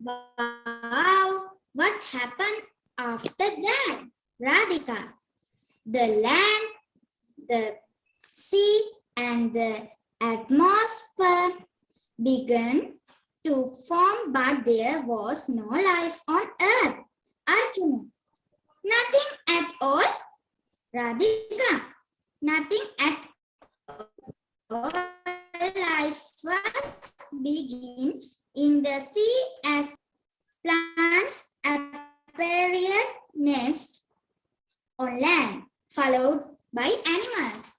Wow, what happened after that, Radhika? The land, the sea, and the atmosphere began to form, but there was no life on earth. Arjuna, nothing at all. Radhika, nothing at all. Life was begin in the sea as plants appeared next on land, followed by animals.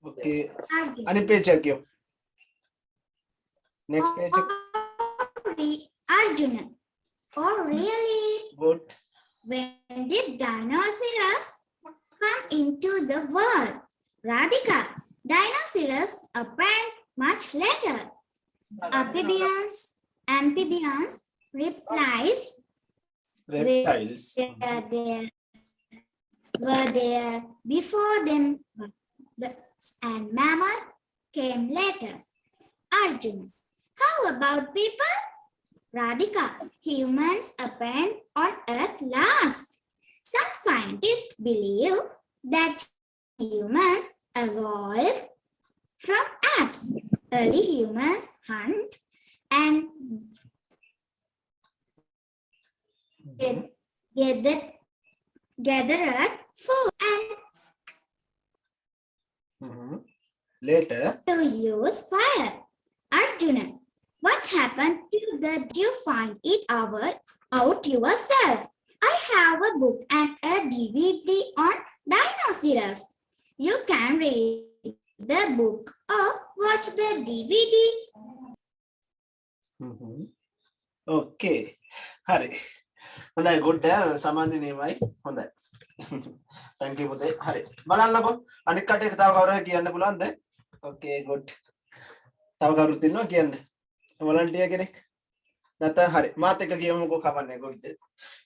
Okay. Any page check you. Next page. Arjuna. Oh, really? Good. When did dinosaurs come into the world? Radhika, dinosaurs appeared much later. Amphibians, reptiles Reptiles. were there before them, and mammals came later. Arjuna, how about people? Radhika, humans appeared on earth last. Some scientists believe that humans evolved from apes. Early humans hunt and gathered food and later to use fire. Arjuna, what happened to the? You find it out yourself. I have a book and a DVD on dinosaurs. You can read the book or watch the DVD. Okay. Hari. Hondai good සමාධි නියමයි. හොඳයි. Thank you පුතේ. හරි. බලන්නකෝ. අනිත් කටේ තව කවුරු හරි කියන්න පුළුවන්ද? Okay good. තව කවුරුත් ඉන්නවා කියන්න. volunteer කෙනෙක්. නැත්නම් හරි. මාත් එක්ක කියමුකෝ කවන්නේ good.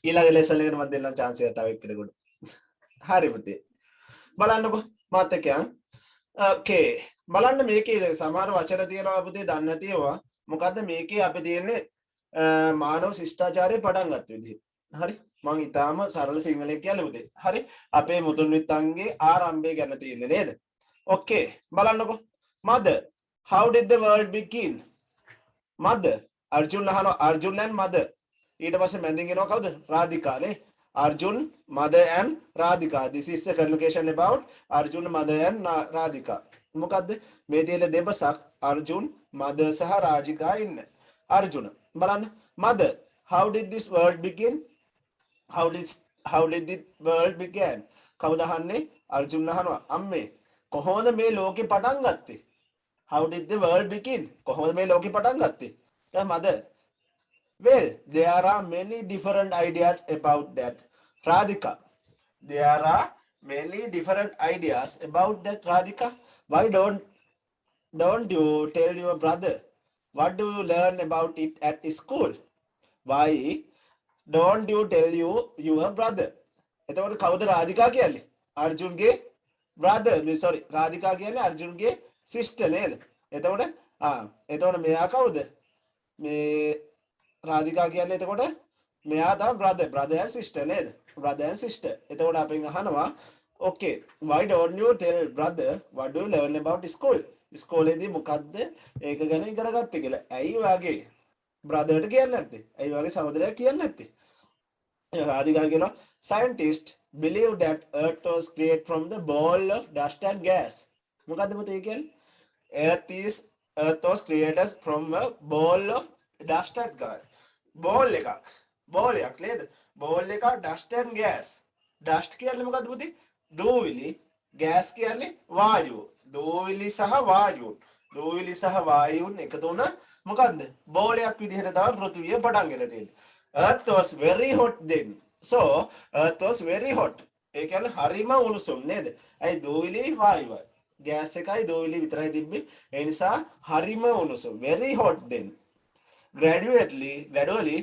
ඊළඟ lesson එකට මම දෙන්නම් chance එක තව එක්කෙනෙකුට. හරි පුතේ. බලන්නකෝ මාත් එක්ක යන්. Okay. බලන්න මේකේ සමහර වචන තියෙනවා පුතේ දන්නේ නැති ඒවා. මොකද්ද මේකේ අපි තියෙන්නේ මානව ශිෂ්ටාචාරයේ පටන් ගත්ත විදිහ. හරි මම ඊටාම සරල සිංහලයෙන් කියන්නේ පුතේ. හරි අපේ මුතුන් මිත්තන්ගේ ආරම්භය ගැන තියෙන්නේ නේද? Okay බලන්නකෝ. Mother, how did the world begin? Mother, Arjun අහනවා Arjun and mother. ඊට පස්සේ මැදින් එනවා කවුද? Radhika නේ. Arjun, mother and Radhika. This is a conversation about Arjun, mother and Radhika. මොකද්ද? මේ තියෙන දෙබසක් Arjun, mother සහ Radhika ඉන්න. Arjun බලන්න mother, how did this world begin? How did this world began? කවුද අහන්නේ? Arjun අහනවා අම්මේ කොහොමද මේ ලෝකෙ පටන් ගත්තේ? How did the world begin? කොහොමද මේ ලෝකෙ පටන් ගත්තේ? Mother, well, there are many different ideas about that. Radhika, there are many different ideas about that. Radhika, why don't you tell your brother? What do you learn about it at school? Why don't you tell your brother? එතකොට කවුද රාධිකා කියන්නේ? අර්ජුන්ගේ brother. sorry රාධිකා කියන්නේ අර්ජුන්ගේ sister නේද? එතකොට මෙයා කවුද? මේ රාධිකා කියන්නේ එතකොට මෙයා තමයි brother and sister නේද? brother and sister. එතකොට අපෙන් අහනවා okay, why don't you tell brother what do you learn about school? ඉස්කෝලේදී මොකද්ද ඒක ගැන ඉගෙන ගත්තේ කියලා. ඇයි වාගේ බ්‍රදර්ට කියන්නේ නැත්තේ? ඇයි වාගේ සහෝදරයා කියන්නේ නැත්තේ? රාධිකා කියනවා scientists believe that earth was created from the ball of dust and gas. මොකද්ද පුතේ කියන්නේ? earth was created from a ball of dust and gas. ball එකක් නේද? ball එකක් dust and gas. dust කියන්නේ මොකද්ද පුතේ? දූවිලි. gas කියන්නේ වායුව. දූවිලි සහ වායුන් එකතු වුණ මොකද්ද? බෝලයක් විදිහට තමයි පෘථිවිය පටන් ගෙන තියෙන්නේ. Earth was very hot then. So earth was very hot. ඒ කියන්නේ හරිම උණුසුම් නේද? ඇයි දූවිලි වායුවයි. gas එකයි දූවිලි විතරයි තිබ්බේ. ඒ නිසා හරිම උණුසුම්. Very hot then. Gradually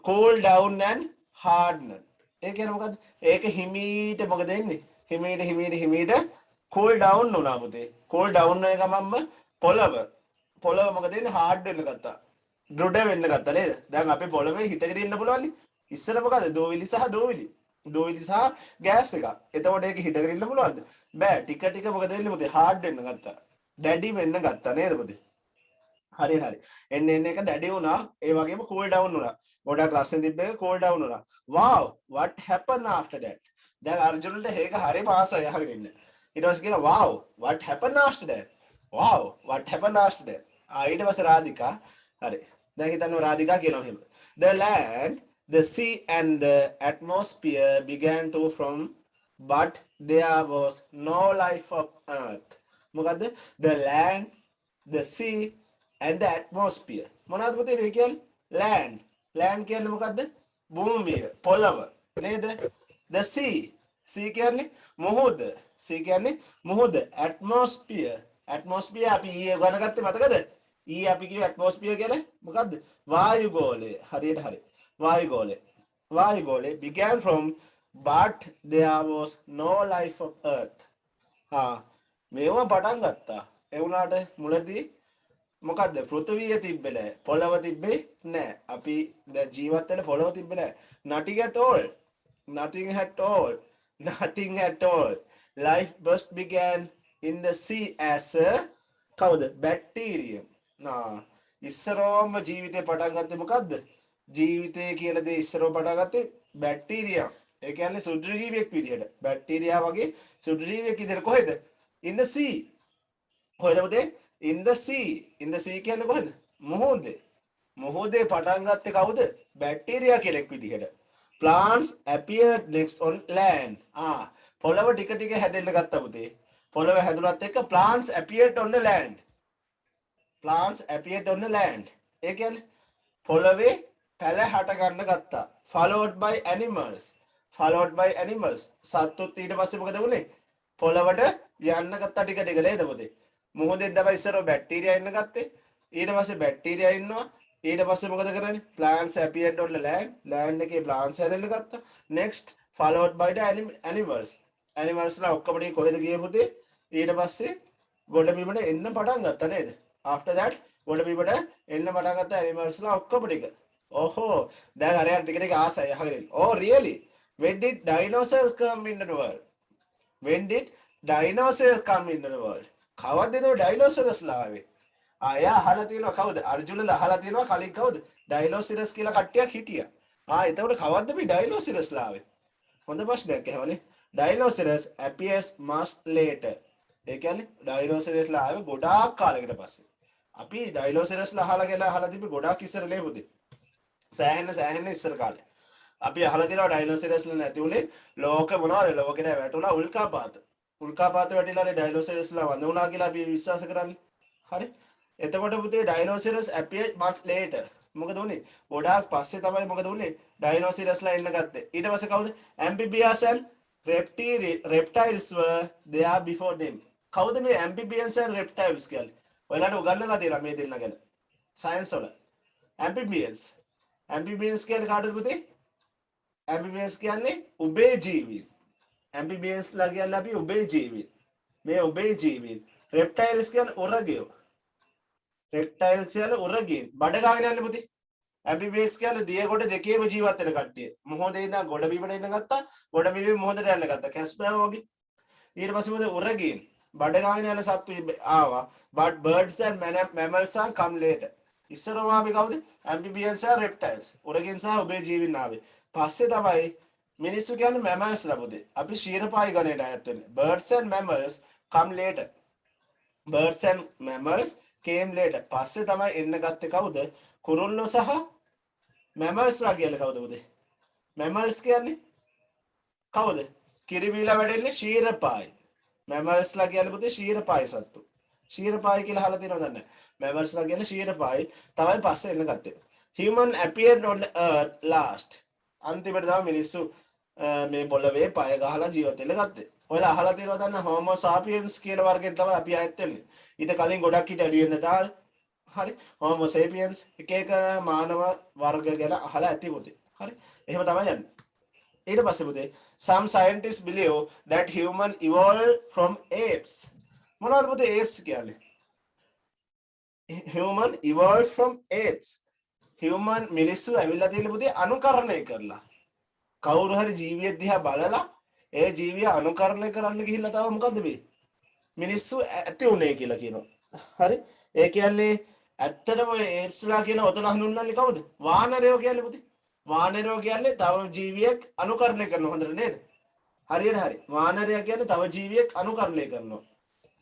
cool down and harden. ඒ කියන්නේ මොකද්ද? ඒක හිමීට මොකද වෙන්නේ? හිමීට cool down වුණා පුතේ. cool down වෙන ගමන්ම පොළව මොකද වෙන්නේ? hard වෙන්න ගත්තා. දෘඩ වෙන්න ගත්තා නේද? දැන් අපි පොළවේ හිටගෙන ඉන්න පුළුවන් නේ. ඉස්සර මොකද? දෝවිලි සහ දෝවිලි. දෝවිලි සහ ගෑස් එකක්. එතකොට ඒක හිටගෙන ඉන්න පුළුවන්ද? බෑ. ටික ටික මොකද වෙන්නේ පුතේ? හાર્ඩ් වෙන්න ගත්තා. ඩැඩි වෙන්න ගත්තා නේද පුතේ? හරි හරි. එන්න එක ඩැඩි වුණා. ඒ වගේම කූල් ඩවුන් වුණා. ගොඩක් රස්නේ තිබ්බ එක කූල් ඩවුන් වුණා. wow what happened after that? දැන් අර්ජුනට ඒක හරි පාසයි අහගෙන ඉන්න. ඊට පස්සේ කියනවා wow what happened after that? wow what happened after that? ඊට පස්සේ රාධිකා හරි. දැන් හිතන්න රාධිකා කියනවා එහෙම. The land, the sea and the atmosphere began to form but there was no life of earth. මොකද්ද? The land, the sea and the atmosphere. මොනවද පුතේ මේ කියන්නේ? land. land කියන්නේ මොකද්ද? භූමිය, පොළව නේද? the sea. sea කියන්නේ මුහුද. sea කියන්නේ මුහුද. atmosphere. atmosphere අපි ඊයේ ගණන් ගත්තේ මතකද? ඊයේ අපි කිව්ව atmosphere කියන්නේ මොකද්ද? වායුගෝලය. හරියට හරි. වායුගෝලය. වායුගෝලය began from but there was no life of earth. මේවා පටන් ගත්තා. ඒ වුණාට මුලදී මොකද්ද? පෘථුවිය තිබ්බේ නැහැ. පොළව තිබ්බේ නැහැ. අපි දැන් ජීවත් වෙන පොළව තිබ්බේ නැහැ. nothing at all. nothing at all. nothing at all. life first began in the sea as a කවුද? bacterium. ඉස්සරවම ජීවිතේ පටන් ගත්තේ මොකද්ද? ජීවිතය කියන දේ ඉස්සරව පටන් ගත්තේ බැක්ටීරියා. ඒ කියන්නේ සුදු ජීවියෙක් විදිහට. බැක්ටීරියා වගේ සුදු ජීවියෙක් විදිහට කොහෙද? in the sea. කොහෙද පුතේ? in the sea. in the sea කියන්නේ කොහෙද? මුහුදේ. මුහුදේ පටන් ගත්තේ කවුද? බැක්ටීරියා කෙනෙක් විදිහට. plants appeared next on land. පොළව ටික ටික හැදෙන්න ගත්තා පුතේ. පොළව හැදුනත් එක්ක plants appeared on the land. plants appeared on the land. ඒ කියන්නේ පොළවේ පැල හට ගන්න ගත්තා. followed by animals. followed by animals. සත්තුත් ඊට පස්සේ මොකද වුනේ? පොළවට යන්න ගත්තා ටික ටික නේද පුතේ? මුහුදෙන් තමයි ඉස්සරව බැක්ටීරියා ඉන්න ගත්තේ. ඊට පස්සේ බැක්ටීරියා ඉන්නවා. ඊට පස්සේ මොකද කරන්නේ? plants appeared on the land. land එකේ plants හැදෙන්න ගත්තා. next followed by the animals. animals ලා ඔක්කොම ටික කොහෙද ගියේ පුතේ? ඊට පස්සේ ගොඩබිමට එන්න පටන් ගත්තා නේද? after that ගොඩබිමට එන්න පටන් ගත්තා animals ලා ඔක්කොම ටික. ඕහෝ දැන් අරයන් ටික ටික ආසයි අහගෙන. oh really? when did dinosaurs come into the world? when did dinosaurs come into the world? කවද්ද ඒ ඩයිනෝසරස් ලා ආවේ? එයා අහලා තියෙනවා කවුද? අර්ජුනලා අහලා තියෙනවා කලින් කවුද? ඩයිනෝසරස් කියලා කට්ටියක් හිටියා. එතකොට කවද්ද මේ ඩයිනෝසරස් ලා ආවේ? හොඳ ප්‍රශ්නයක් ඇහවනේ. dinosaurs appears much later. ඒ කියන්නේ ඩයිනෝසරස් ලා ආවේ ගොඩාක් කාලයකට පස්සේ. අපි ඩයිනෝසරස් ලා අහලා තිබ්බේ ගොඩාක් ඉස්සර නේ පුතේ. සෑහෙන ඉස්සර කාලේ. අපි අහලා තියෙනවා ඩයිනෝසරස් ලා නැති උනේ ලෝක මොනවද? ලෝකෙට වැටුණා උල්කාපාත. උල්කාපාත වැටිලානේ ඩයිනෝසරස් ලා වඳ වුණා කියලා අපි විශ්වාස කරන්නේ. හරි. එතකොට පුතේ ඩයිනෝසරස් appeared much later. මොකද උනේ? ගොඩාක් පස්සේ තමයි මොකද උනේ? ඩයිනෝසරස් ලා එන්න ගත්තේ. ඊට පස්සේ කවුද? amphibians and reptiles were there before them. කවුද මේ amphibians and reptiles කියන්නේ? ඔයාලට උගන්වලා තියෙනවා මේ දෙන්න ගැන. සයන්ස් වල. amphibians කියන්නේ කාටද පුතේ? amphibians කියන්නේ උභයජීවීන්. amphibians ලා කියන්නේ අපි උභයජීවීන්. මේ උභයජීවීන්. reptiles කියන්නේ උරගයෝ. reptiles කියන්නේ උරගයන්. බඩ ගාගෙන යන්නේ පුතේ. amphibians කියන්නේ දිය කොට දෙකේම ජීවත් වෙන කට්ටිය. මොහොතේ ඉඳන් ගොඩ බිමට එන්න ගත්තා. ගොඩ බිමෙන් මොහොතට යන්න ගත්තා. කැස්පෑව වගේ. ඊට පස්සේ මොකද උරගයන්. බඩ ගාගෙන යන සත්තු ආවා. but birds and mammals are come later. ඉස්සරම ආවේ කවුද? amphibians and reptiles. උරගයන් සහ උභයජීවීන් ආවේ. පස්සේ තමයි මිනිස්සු කියන්නේ mammals ලා පුතේ. අපි ශීරපායි ගණයට අයත් වෙන්නේ. birds and mammals come later. birds and mammals came later. පස්සේ තමයි එන්න ගත්තේ කවුද? කුරුල්ලෝ සහ mammals ලා කියලා කවුද පුතේ? mammals කියන්නේ කවුද? කිරිබීලා වැඩෙන්නේ ශීරපායි. mammals ලා කියන්නේ පුතේ ශීරපායි සත්තු. ශීරපායි කියලා අහලා තියෙනවද නැහැ? mammals ලා කියන්නේ ශීරපායි තමයි පස්සේ එන්න ගත්තේ. human appeared on the earth last. අන්තිමට තමයි මිනිස්සු මේ පොළවේ පය ගහලා ජීවත් වෙන්න ගත්තේ. ඔයාලා අහලා තියෙනවද නැත්නම් homo sapiens කියන වර්ගයෙන් තමයි අපි ආයෙත් වෙන්නේ. ඊට කලින් ගොඩක් හිට එළියෙන්නතාල් හරි homo sapiens එක මානව වර්ග ගැන අහලා ඇති පුතේ. හරි. එහෙම තමයි යන්නේ. ඊට පස්සේ පුතේ some scientists believe that human evolved from apes. මොනවද පුතේ apes කියන්නේ? human evolved from apes. human මිනිස්සු ඇවිල්ලා තියෙන පුතේ අනුකරණය කරලා. කවුරු හරි ජීවියෙක් දිහා බලලා ඒ ජීවිය අනුකරණය කරන්න ගිහිල්ලා තව මොකද්ද මේ? මිනිස්සු ඇති උනේ කියලා කියනවා. හරි? ඒ කියන්නේ ඇත්තටම ඔය ඒප්ස්ලා කියන ඔතන හඳුන්වන්නේ කවුද? වානරයෝ කියන්නේ පුතේ. වානරයෝ කියන්නේ තව ජීවියෙක් අනුකරණය කරනවා හොඳට නේද? හරියට හරි. වානරයා කියන්නේ තව ජීවියෙක් අනුකරණය කරනවා.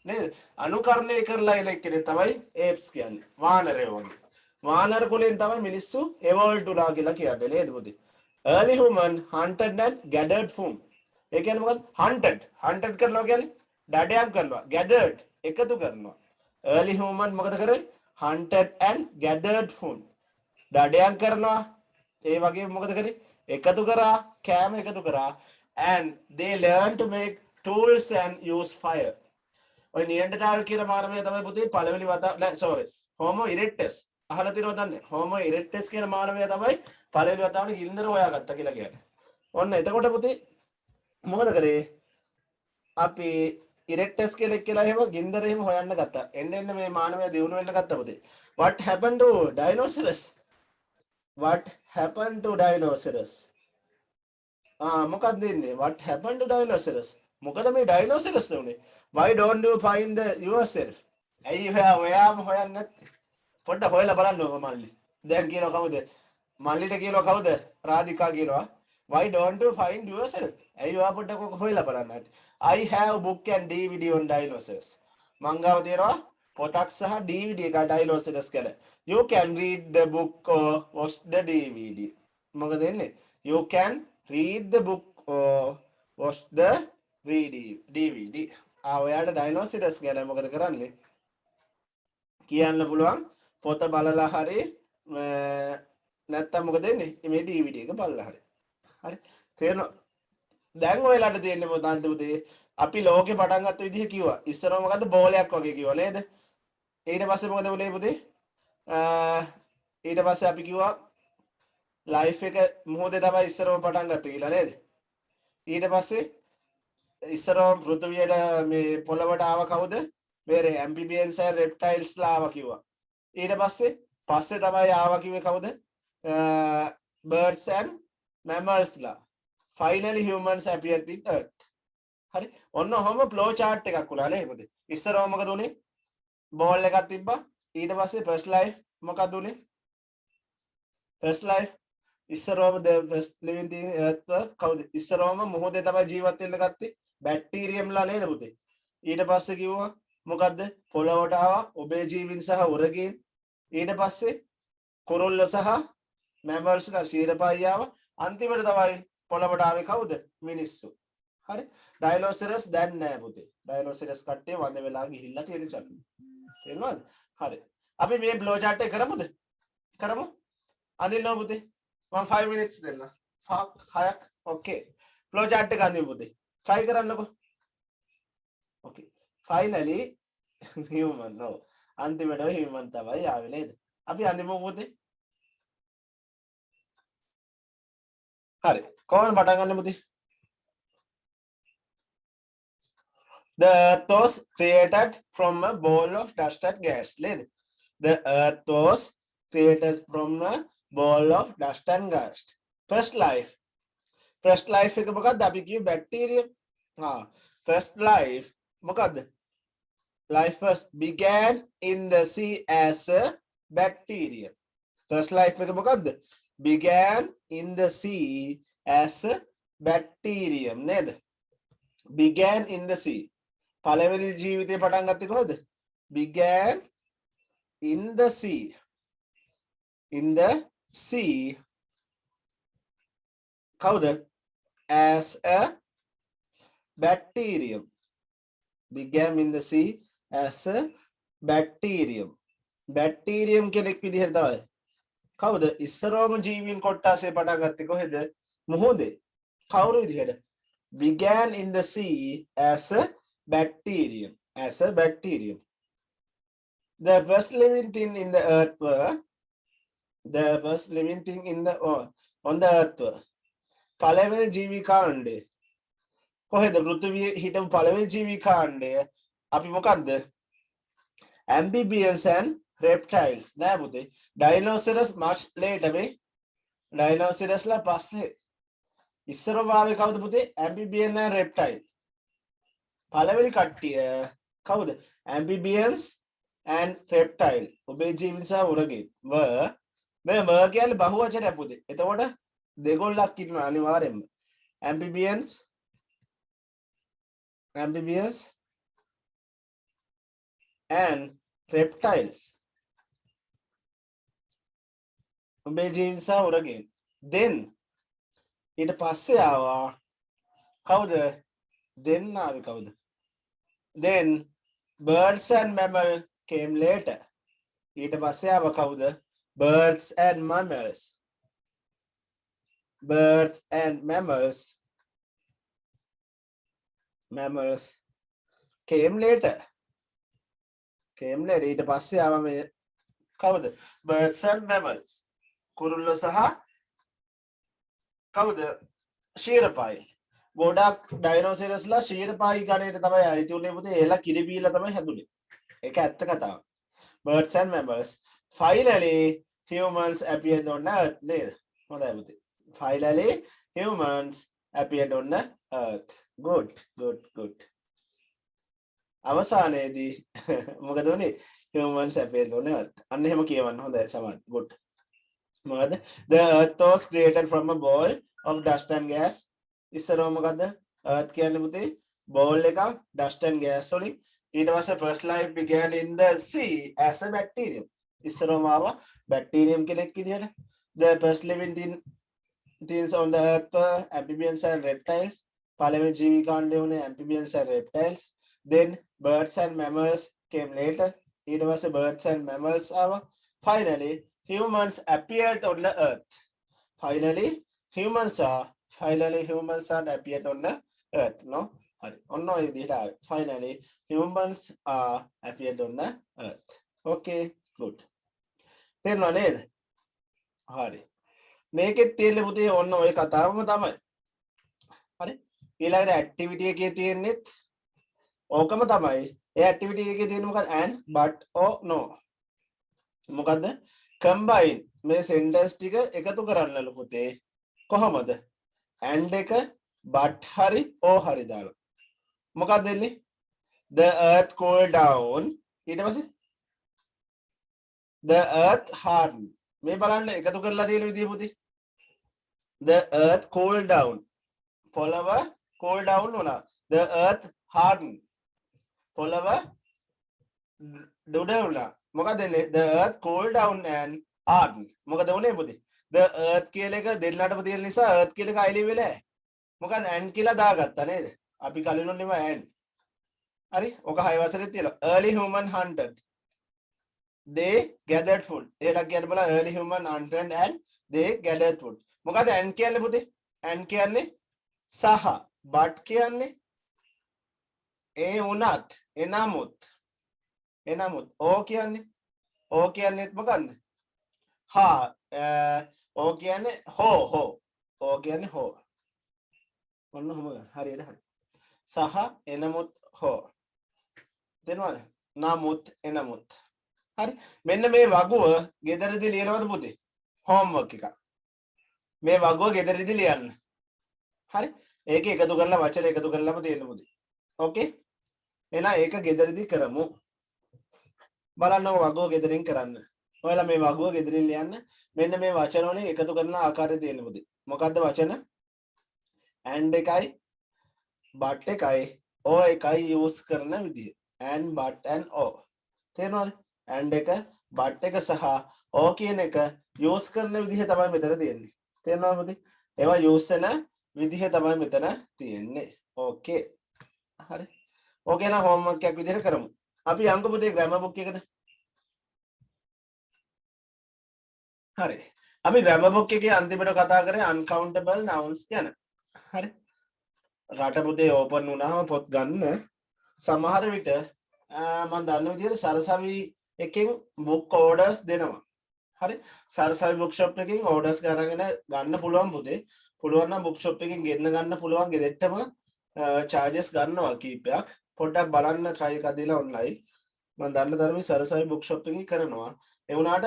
නේද? අනුකරණය කරලා එන කෙනෙක් තමයි ඒප්ස් කියන්නේ. වානරයෝ වගේ. වානර කුලෙන් තමයි මිනිස්සු evolved වුණා කියලා කියන්නේ නේද පුතේ? Early human hunted and gathered food. ඒ කියන්නේ මොකද්ද? hunted කරනවා කියන්නේ දඩයම් කරනවා. gathered එකතු කරනවා. Early human මොකද කරේ? hunted and gathered food. දඩයම් කරනවා. ඒ වගේ මොකද කරේ? එකතු කරා, කෑම එකතු කරා and they learn to make tools and use fire. ඔය නියන්ඩර්තාල් කියන මානවය තමයි පුතේ පළවෙනි වතාව නෑ sorry homo erectus අහලා තියෙනවද දන්නේ homo erectus කියන මානවය තමයි පළවෙනි වතාවට ගින්දර හොයාගත්තා කියලා කියන්නේ. ඔන්න එතකොට පුතේ මොකද කරේ? අපි erectus කියලා එහෙම ගින්දර එහෙම හොයන්න ගත්තා. එන්න මේ මානවය දියුණු වෙන්න ගත්තා පුතේ. What happened to dinosaurs? What happened to dinosaurs? මොකක්ද ඉන්නේ? What happened to dinosaurs? මොකද මේ dinosaurs නේ? Why don't you find the yourself? ඇයි ඔයාම හොයන්නේ නැත්තේ? පොඩ්ඩක් හොයලා බලන්නකො මල්ලි. දැන් කියනවා කවුද? මල්ලිට කියනවා කවුද? රාධිකා කියනවා. Why don't you find yourself? ඇයි ඔයා පොඩ්ඩක් ඔක හොයලා බලන්න නැත්තේ? I have book and DVD on dinosaurs. මං ගාව තියෙනවා පොතක් සහ DVD එක dinosaurs ගැන. You can read the book or watch the DVD. මොකද එන්නේ? You can read the book or watch the DVD. ඔයාට ඩයිනෝසරස් ගැන මොකද කරන්නේ? කියන්න පුළුවන් පොත බලලා හරි නැත්තම් මොකද වෙන්නේ? මේ DVD එක බලලා හරි. හරි. තේරෙනවද? දැන් ඔයාලට තියෙන්නේ මොකක්ද පුතේ? අපි ලෝකේ පටන් ගත්ත විදිහ කිව්වා. ඉස්සරව මොකද්ද? බෝලයක් වගේ කිව්වා නේද? ඊට පස්සේ මොකද වුනේ පුතේ? ඊට පස්සේ අපි කිව්වා ලයිෆ් එක මොහොතේ තමයි ඉස්සරව පටන් ගත්තේ කියලා නේද? ඊට පස්සේ ඉස්සරව පෘථිවියට මේ පොළවට ආව කවුද? මේ ඇම්ෆිබියන්ස් and reptiles ලා ආවා කිව්වා. ඊට පස්සේ තමයි ආවා කිව්වේ කවුද? birds and mammals ලා. Finally humans appeared in earth. හරි. ඔන්න ඔහම ෆ්ලෝ chart එකක් වුණා නේ මොකද? ඉස්සරව මොකද උනේ? බෝල් එකක් තිබ්බා. ඊට පස්සේ first life මොකද උනේ? first life ඉස්සරවම the first living thing earth කවුද? ඉස්සරවම මොහොතේ තමයි ජීවත් වෙන්න ගත්තේ. බැක්ටීරියම් ලා නේද පුතේ? ඊට පස්සේ කිව්වා මොකද්ද? පොළවට ආවා ඔබේ ජීවීන් සහ උරගීන්. ඊට පස්සේ කුරුල්ල සහ මැමල්ස් ලා ශීරපයි ආවා. අන්තිමට තමයි පොළවට ආවේ කවුද? මිනිස්සු. හරි. ඩයිනෝසරස් දැන් නෑ පුතේ. ඩයිනෝසරස් කට්ටිය වඳ වෙලා ගිහිල්ලා තියෙන චලන. තේරුණාද? හරි. අපි මේ ෆ්ලෝ chart එක කරමුද? කරමු. අඳින්නව පුතේ. මම 5 minutes දෙන්න. 6ක්. okay. ෆ්ලෝ chart එක අඳිමු පුතේ. try කරන්නකෝ. okay. finally human no. අන්තිමට human තමයි ආවේ නේද? අපි අඳිමු පුතේ. හරි. කොහොමද පටන් ගන්න පුතේ? The earth was created from a ball of dust and gas. The earth was created from a ball of dust and gas. First life. First life එක මොකක්ද? අපි කියු bacterium. First life මොකක්ද? Life first began in the sea as a bacterium. First life එක මොකක්ද? Began in the sea as a bacterium නේද? Began in the sea. පළවෙනි ජීවිතේ පටන් ගත්තේ කොහොමද? Began in the sea. In the sea. කවුද? As a bacterium. Began in the sea as a bacterium. Bacterium කෙනෙක් විදිහට තමයි. කවුද? ඉස්සරවම ජීවීන් කොට්ටාසේ පටන් ගත්තේ කොහෙද? මොහොතේ. කවුරු විදිහට? Began in the sea as a bacterium. As a bacterium. The first living thing in the earth were the first living thing in the on the earth were පළවෙනි ජීවි කාණ්ඩය කොහෙද? පෘථිවියේ හිටපු පළවෙනි ජීවි කාණ්ඩය අපි මොකද්ද? amphibians and reptiles නෑ පුතේ dinosaurs much later මේ dinosaurs ලා පස්සේ ඉස්සරම ආවේ කවුද පුතේ amphibian and reptile පළවෙනි කට්ටිය කවුද amphibians and reptile ඔබේ ජීවීන් සහ උරගෙන් මේ කියන්නේ බහුවචනයක් පුතේ එතකොට දෙගොල්ලක් ඉන්නවා අනිවාර්යෙන්ම amphibians and reptiles ඔබේ ජීවීන් සහ උරගෙන් then ඊට පස්සේ ආවා කවුද ආවේ කවුද then birds and mammal came later ඊට පස්සේ ආවා කවුද birds and mammals came later ඊට පස්සේ ආවා මේ කවුද birds and mammals කුරුල්ල සහ කවුද ශීරපායි ගොඩක් ඩයිනෝසරස් ලා ශීරපායි ගණයට තමයි අයිති උනේ පුතේ ඒලා කිරි බීලා තමයි හැදුනේ ඒක ඇත්ත කතාව birds and mammals finally humans appeared on earth නේද හොඳයි පුතේ finally humans appeared on earth good අවසානයේදී මොකද උනේ humans appeared on earth අන්න එහෙම කියවන්න හොඳයි සමාන good මොකද the earth was created from a ball of dust and gas ඉස්සරව මොකද earth කියන්නේ පුතේ ball එකක් dust and gas වලින් ඊට පස්සේ first life began in the sea as a bacterium ඉස්සරවම ආවා bacterium කෙනෙක් විදියට the first living things on the earth were amphibians and reptiles පළවෙනි ජීවි කාණ්ඩය උනේ amphibians and reptiles then birds and mammals came later ඊට පස්සේ birds and mammals ආවා finally humans appeared on the earth finally humans are appeared on the earth no හරි ඔන්න ඔය විදිහට ආවේ finally humans are appeared on the earth okay good තේරුණා නේද හරි මේකෙත් තියෙන්නේ පුතේ ඔන්න ඔය කතාවම තමයි හරි ඊළඟට ඇක්ටිවිටි එකේ තියෙන්නේත් ඕකම තමයි ඒ ඇක්ටිවිටි එකේ තියෙන මොකක්ද and but or no මොකද්ද combine මේ sentence ටික එකතු කරන්නලු පුතේ කොහමද and එක but හරි or හරි දාලා මොකක්ද දෙන්නේ the earth cooled down ඊට පස්සේ the earth hardened මේ බලන්න එකතු කරලා තියෙන විදිය පුතේ the earth cooled down පොළව cool down වුණා the earth hardened පොළව දොඩ වුණා මොකද the earth cooled down and hardened මොකද උනේ පුතේ the earth කියලා එක දෙන්නටම තියෙන නිසා earth කියලා එක අයිලි වෙලා මොකද and කියලා දාගත්තා නේද අපි කලින් ඔන්නේම and හරි ඔක 6 වසරේ තියෙනවා early human hunted they gathered food එහෙලා කියන්න බලා early human hunted and they gathered food මොකද and කියන්නේ පුතේ and කියන්නේ සහ but කියන්නේ ඒ උනත් එනමුත් ඕ කියන්නේත් මොකන්ද හා ඕ කියන්නේ හෝ ඕ කියන්නේ හෝ ඔන්න හොම හරියට හරි සහ එනමුත් හෝ දෙනවද නමුත් එනමුත් හරි මෙන්න මේ වගුව ගෙදරදී ලියනවද පුතේ හෝම්වර්ක් එක මේ වගුව ගෙදරදී ලියන්න හරි ඒක එකතු කරලා වචන එකතු කරලාම තියෙන්න පුතේ ඕකේ එහෙනම් ඒක ගෙදරදී කරමු බලන්න වගුව ගෙදරින් කරන්න ඔයාලා මේ වගුව ගෙදරින් ලියන්න මෙන්න මේ වචන වලින් එකතු කරන ආකාරය තියෙන්න පුතේ මොකද්ද වචන and එකයි but එකයි o එකයි use කරන විදිහ and but and o තේරෙනවද and එක but එක සහ o කියන එක use කරන විදිහ තමයි මෙතන තියෙන්නේ තේරෙනවද පුතේ ඒවා use වෙන විදිහ තමයි මෙතන තියෙන්නේ ඕකේ හරි ඕකේ නම් homework එකක් විදිහට කරමු අපි යන්කෝ පුතේ grammar book එකට හරි අපි grammar book එකේ අන්තිමට කතා කරේ uncountable nouns ගැන හරි රට පුතේ ඕපන් වුණාම පොත් ගන්න සමහර විට මම දන්න විදිහට සරසවි එකෙන් book orders දෙනවා හරි සරසවි book shop එකෙන් orders කරගෙන ගන්න පුළුවන් පුතේ පුළුවන් නම් book shop එකෙන් ගෙන්න ගන්න පුළුවන් ගෙදෙට්ටම charges ගන්නවා කීපයක් පොඩ්ඩක් බලන්න try එකක් දීලා online මම දන්න ධර්මයේ සරසවි බුක් ෂොප් එකේ කරනවා. ඒ වුණාට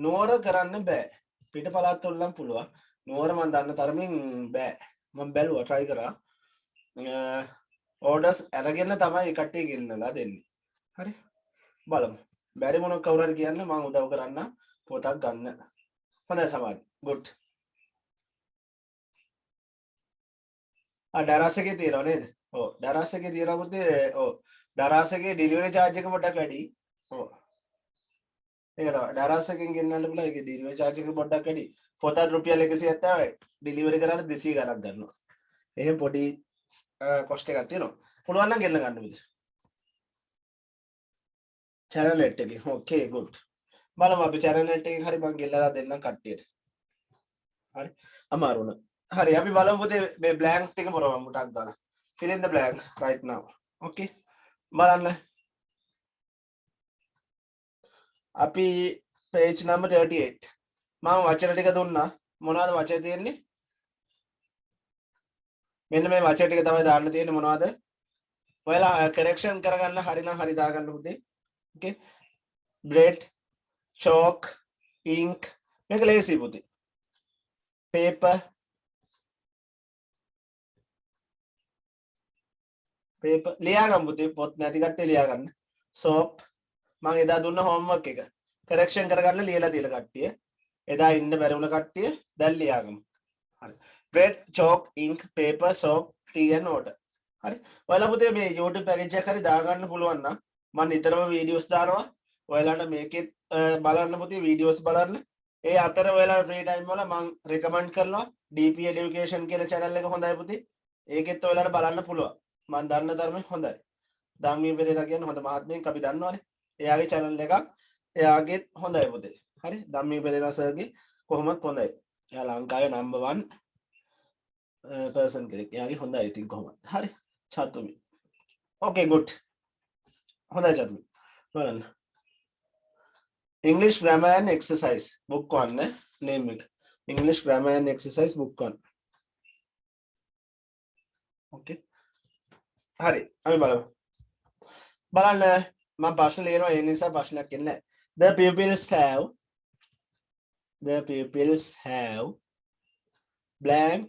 නුවර කරන්න බෑ. පිට පළාත් වල නම් පුළුවන්. නුවර මම දන්න තරමින් බෑ. මම බැලුවා try කරා. orders අරගෙන තමයි කට්ටිය ගෙන්නලා දෙන්නේ. හරි. බලමු. බැරි මොනක් කවුරු හරි කියන්න මම උදව් කරන්න පොතක් ගන්න. හොඳයි සමාජ. good. ඩරාස් එකේ තියෙනව නේද? ඔව් ඩරාස් එකේ තියෙනවා පුතේ. ඔව් ඩරාස් එකේ ඩෙලිවරි charge එක පොඩ්ඩක් වැඩි. ඔව් ඒක තමයි. ඩරාස් එකෙන් ගෙන්නන්න පුළුවන්. ඒකේ ඩෙලිවරි charge එක පොඩ්ඩක් වැඩි. පොතත් රුපියල් 170යි. ඩෙලිවරි කරාට 200 ගණක් ගන්නවා. එහෙම පොඩි කොස්ට් එකක් තියෙනවා. පුළුවන් නම් ගෙන්න ගන්න පුතේ. channel net එකේ. okay good. බලමු අපි channel net එකෙන් හරි මම ගෙන්නලා දෙන්නම් කට්ටියට. හරි. අමාරුණ. හරි අපි බලමු පුතේ මේ blank ටික පුරවමු ටක් දාලා. fill in the blank right now. okay. බලන්න. අපි page number 38. මම වචන ටික දුන්නා. මොනවද වචන තියෙන්නේ? මෙන්න මේ වචන ටික තමයි දාන්න තියෙන්නේ මොනවද? ඔයාලා correction කරගන්න හරි නම් හරි දාගන්න පුතේ. okay. bread, chalk, ink මේක ලේසි පුතේ. paper ලියා ගන්න පුතේ පොත් නැති කට්ටිය ලියා ගන්න. soap මම එදා දුන්න homework එක correction කරගන්න ලියලා තියලා කට්ටිය. එදා ඉන්න බැරි වුණ කට්ටිය දැන් ලියා ගමු. හරි. bread, chalk, ink, paper, soap, tea and water. හරි. ඔයාලා පුතේ මේ YouTube package එක හරි දාගන්න පුළුවන් නම් මම නිතරම videos දානවා. ඔයාලට මේකෙත් බලන්න පුතේ videos බලන්න. ඒ අතර ඔයාලා free time වල මම recommend කරනවා DP education කියන channel එක හොඳයි පුතේ. ඒකෙත් ඔයාලට බලන්න පුළුවන්. මම දන්න ධර්මෙ හොඳයි. ධම්මී පෙරේරා කියන හොඳ මහත්මයෙක් අපි දන්නවනේ. එයාගේ channel එකක් එයාගෙත් හොඳයි පුතේ. හරි. ධම්මී පෙරේරා සර්ගේ කොහොමත් හොඳයි. එයා ලංකාවේ number 1 person කෙනෙක්. එයාගේ හොඳයි ඉතින් කොහොමත්. හරි. චතුමි. okay good. හොඳයි චතුමි. බලන්න. English grammar and exercise book 1 නේ name එක. English grammar and exercise book 1. okay. හරි අපි බලමු. බලන්න මම ප්‍රශ්න ලියනවා ඒ නිසා ප්‍රශ්නයක් එන්නේ නැහැ. The pupils have blank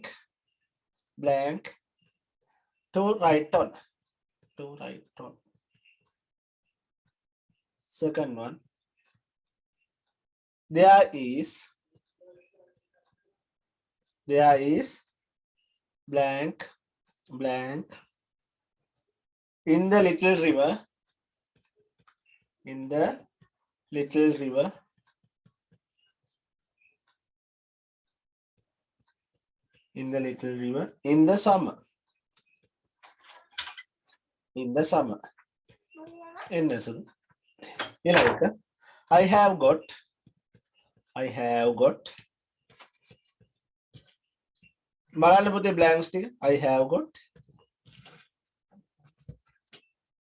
to write on. Second one, there is blank in the little river. In the summer. You know, I have got බලන්න පුතේ blanks ටික. I have got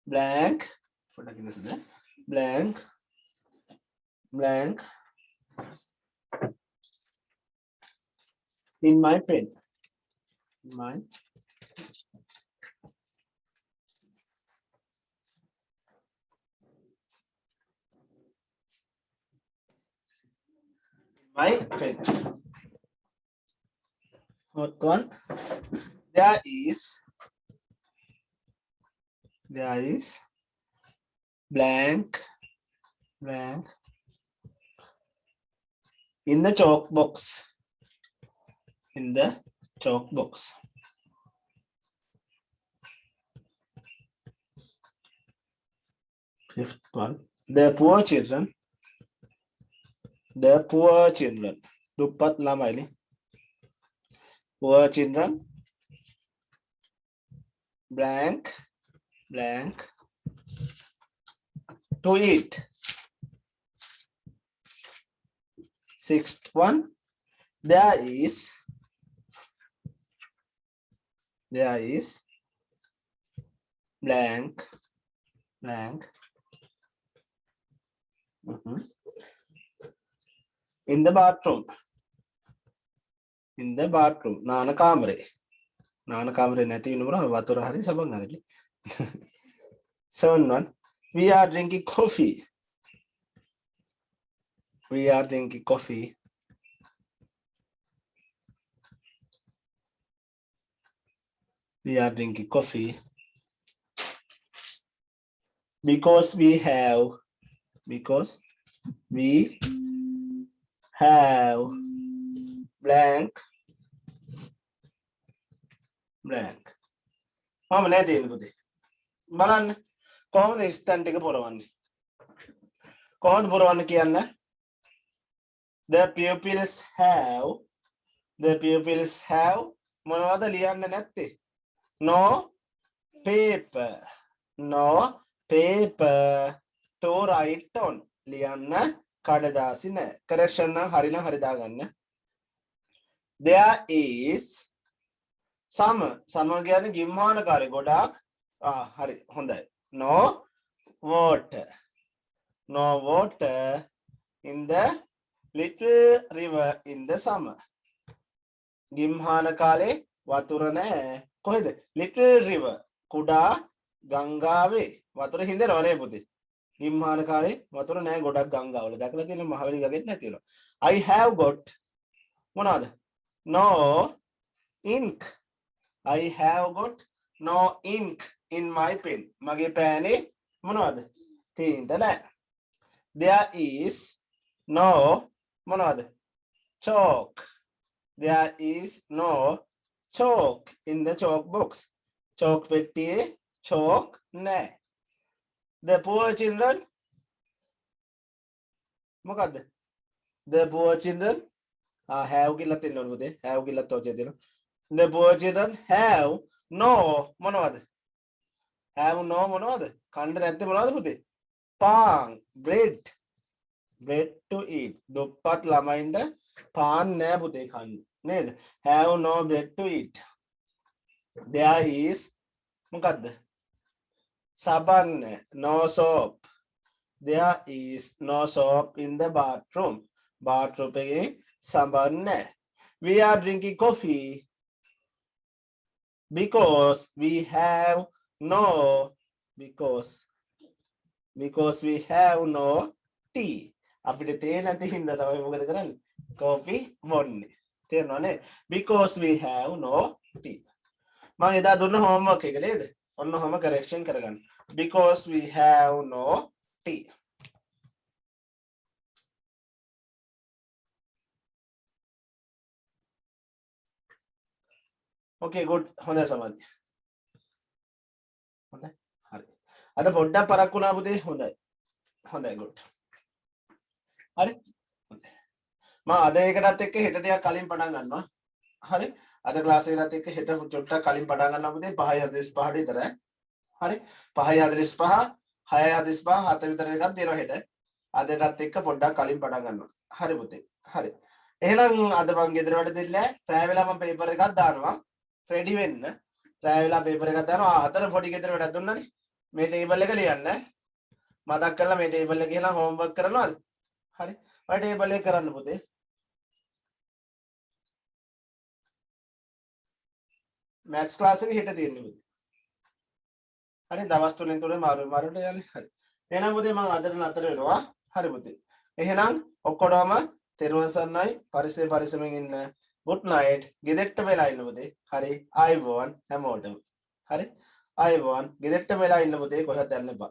blank පොඩ්ඩක් ඉන්නසද blank in my pen. My pen. What one? There is blank in the chalk box. Fifth one, the poor children. Duppat lamai. Poor children blank to eat. Sixth one, there is blank in the bathroom. නාන කාමරේ නැති වෙනවර වතුර හරි සබන් හරි. 7 one, We are drinking coffee. We are drinking coffee. We are drinking coffee. Because we have blank. මම නෑ තියෙන්නේ පුතේ. බලන්න කොහොමද instant එක පුරවන්නේ? කොහොමද පුරවන්නේ කියන්න? The pupils have මොනවද ලියන්න නැත්තේ? No paper to write on. ලියන්න කඩදාසි නෑ. correction නම් හරිනම් හරි දාගන්න. There is summer කියන්නේ ගිම්මානකාරී ගොඩාක් හරි හොඳයි. No water in the little river in the summer. ගිම්හාන කාලේ වතුර නැහැ. කොහෙද? little river කුඩා ගංගාවේ වතුර හින්දනව නේ පුතේ. ගිම්හාන කාලේ වතුර නැහැ ගොඩක් ගංගාවල. දැකලා තියෙන මහවැලි ගගෙත් නැතිවල. I have got මොනවාද? No ink. I have got no ink in my pen. මගේ පෑනේ මොනවද? තීන්ත නැහැ. There is no මොනවද? chalk. There is no chalk in the chalk box. Chalk පෙට්ටියේ chalk නැහැ. The poor children මොකද්ද? The poor children have කියලා තියෙනවා පුතේ. have කියලා තෝචේ තියෙනවා. The poor children have no මොනවද? have no මොනවද? කන්න නැත්තේ මොනවද පුතේ? පාන් bread to eat. දුප්පත් ළමයින්ට පාන් නෑ පුතේ කන්න නේද? have no bread to eat. There is මොකද්ද? සබන් නෑ. no soap. There is no soap in the bathroom. bathroom එකේ සබන් නෑ. We are drinking coffee because we have no tea. අපිට තේ නැති හින්දා තමයි මොකද කරන්නේ? coffee බොන්නේ. තේරෙනවනේ? because we have no tea. මම එදා දුන්න homework එක නේද? ඔන්න ඔහම correction කරගන්න. because we have no tea. okay good. හොඳයි සමන්ති. හොඳයි. හරි. අද පොඩ්ඩක් පරක් වුණා පුතේ. හොඳයි good. හරි. හොඳයි. මම අද එකටත් එක්ක හෙට ටිකක් කලින් පටන් ගන්නවා. හරි. අද ක්ලාස් එකටත් එක්ක හෙට චුට්ටක් කලින් පටන් ගන්නවා පුතේ 5:45ට විතර. හරි. 5:45 6:45 7 විතර එකක් දෙනවා හෙට. අදටත් එක්ක පොඩ්ඩක් කලින් පටන් ගන්නවා. හරි පුතේ. හරි. එහෙනම් අද මම ගෙදර වැඩ දෙන්න රෑ වෙලා මම පේපර් එකක් දානවා. රෙඩි වෙන්න. රෑ වෙලා පේපර් එකක් දානවා. අතර පොඩි ගෙදර වැඩක් දුන්නානේ. මේ ටේබල් එක ලියන්න. මතක් කරලා මේ ටේබල් එක කියලා හෝම්වර්ක් කරනවාද? හරි. ඔය ටේබල් එක කරන්න පුතේ. මැත්ස් ක්ලාස් එක හෙට තියෙන්නේ පුතේ. හරි දවස් තුනෙන් තුනේ මාරුවට යන්නේ. හරි. එහෙනම් පුතේ මම අදට නතර වෙනවා. හරි පුතේ. එහෙනම් ඔක්කොටම තෙරුවන් සරණයි. පරිස්සමෙන් ඉන්න. good night. ගෙදරට වෙලා ඉන්න පුතේ. හරි. ආයුබෝවන් හැමෝටම. හරි. ආයුබෝවන්. ගෙදරට වෙලා ඉන්න පුතේ කොහෙවත් යන්න එපා.